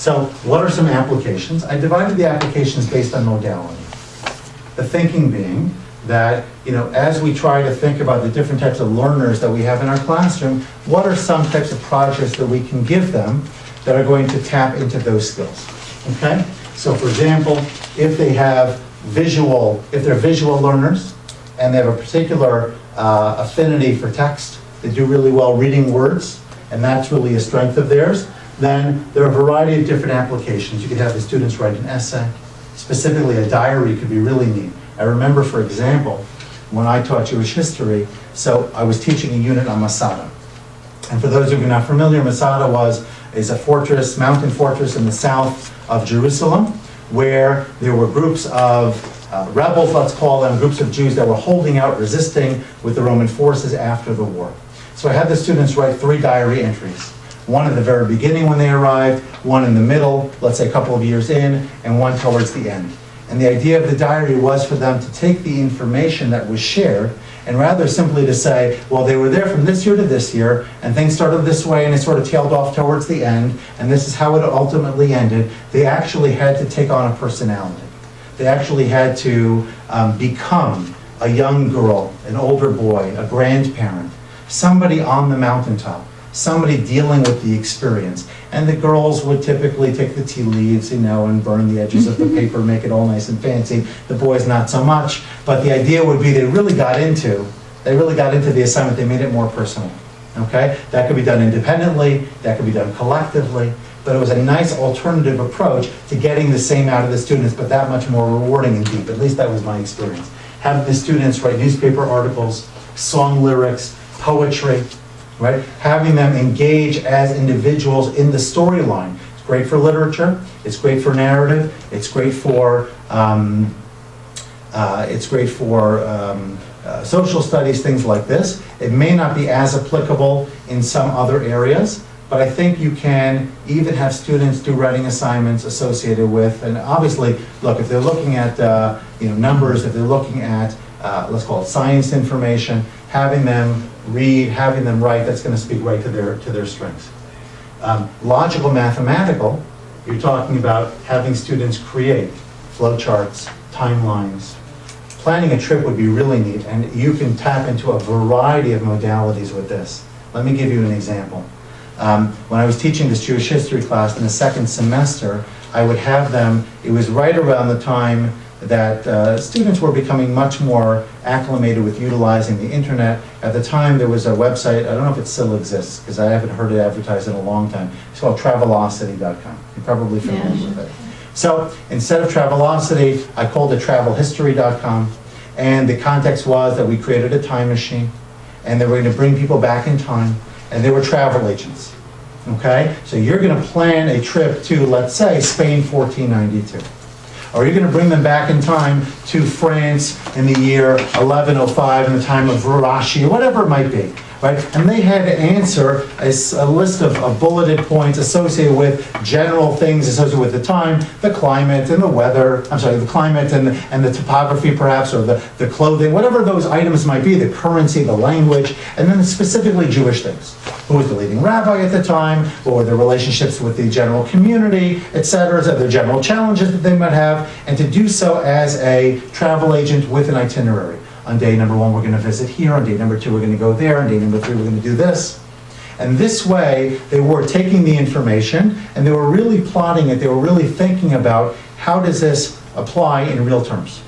So what are some applications? I divided the applications based on modality. The thinking being that, as we try to think about the different types of learners that we have in our classroom, what are some types of projects that we can give them that are going to tap into those skills, okay? So for example, if they're visual learners and they have a particular affinity for text, they do really well reading words, and that's really a strength of theirs, then there are a variety of different applications. You could have the students write an essay. Specifically, a diary could be really neat. I remember, for example, when I taught Jewish history, so I was teaching a unit on Masada. And for those of you who are not familiar, Masada is a fortress, mountain fortress in the south of Jerusalem, where there were groups of rebels, let's call them, groups of Jews that were holding out, resisting with the Roman forces after the war. So I had the students write 3 diary entries. One at the very beginning when they arrived, one in the middle, let's say a couple of years in, and one towards the end. And the idea of the diary was for them to take the information that was shared and rather simply to say, well, they were there from this year to this year, and things started this way, and it sort of tailed off towards the end, and this is how it ultimately ended. They actually had to take on a personality. They actually had to become a young girl, an older boy, a grandparent, somebody on the mountaintop, somebody dealing with the experience. And the girls would typically take the tea leaves, and burn the edges of the paper, make it all nice and fancy. The boys not so much, but the idea would be they really got into the assignment. They made it more personal, okay? That could be done independently, that could be done collectively, but it was a nice alternative approach to getting the same out of the students, but that much more rewarding and deep. At least that was my experience. Having the students write newspaper articles, song lyrics, poetry, right? Having them engage as individuals in the storyline. It's great for literature, it's great for narrative, it's great for social studies, things like this. It may not be as applicable in some other areas, but I think you can even have students do writing assignments associated with, and obviously, look, if they're looking at numbers, if they're looking at, let's call it science information, having them read, having them write, that's going to speak right to their strengths. Logical, mathematical, you're talking about having students create flowcharts, timelines. Planning a trip would be really neat, and you can tap into a variety of modalities with this. Let me give you an example. When I was teaching this Jewish history class in the second semester, I would have them, it was right around the time that students were becoming much more acclimated with utilizing the internet. At the time there was a website, I don't know if it still exists because I haven't heard it advertised in a long time. It's called Travelocity.com. You're probably familiar with it. So instead of Travelocity, I called it TravelHistory.com, and the context was that we created a time machine and they were going to bring people back in time, and they were travel agents. Okay? So you're going to plan a trip to, let's say, Spain 1492. Or you're going to bring them back in time to France in the year 1105 in the time of Varashi, or whatever it might be, right? And they had to answer a list of bulleted points associated with general things associated with the time, the climate and the weather, the climate and the topography perhaps, or the clothing, whatever those items might be, the currency, the language, and then specifically Jewish things. Who was the leading rabbi at the time? What were their relationships with the general community, etc., the general challenges that they might have, and to do so as a travel agent with an itinerary. On day number 1, we're going to visit here. On day number 2, we're going to go there. On day number 3, we're going to do this. And this way, they were taking the information, and they were really plotting it. They were really thinking about how does this apply in real terms.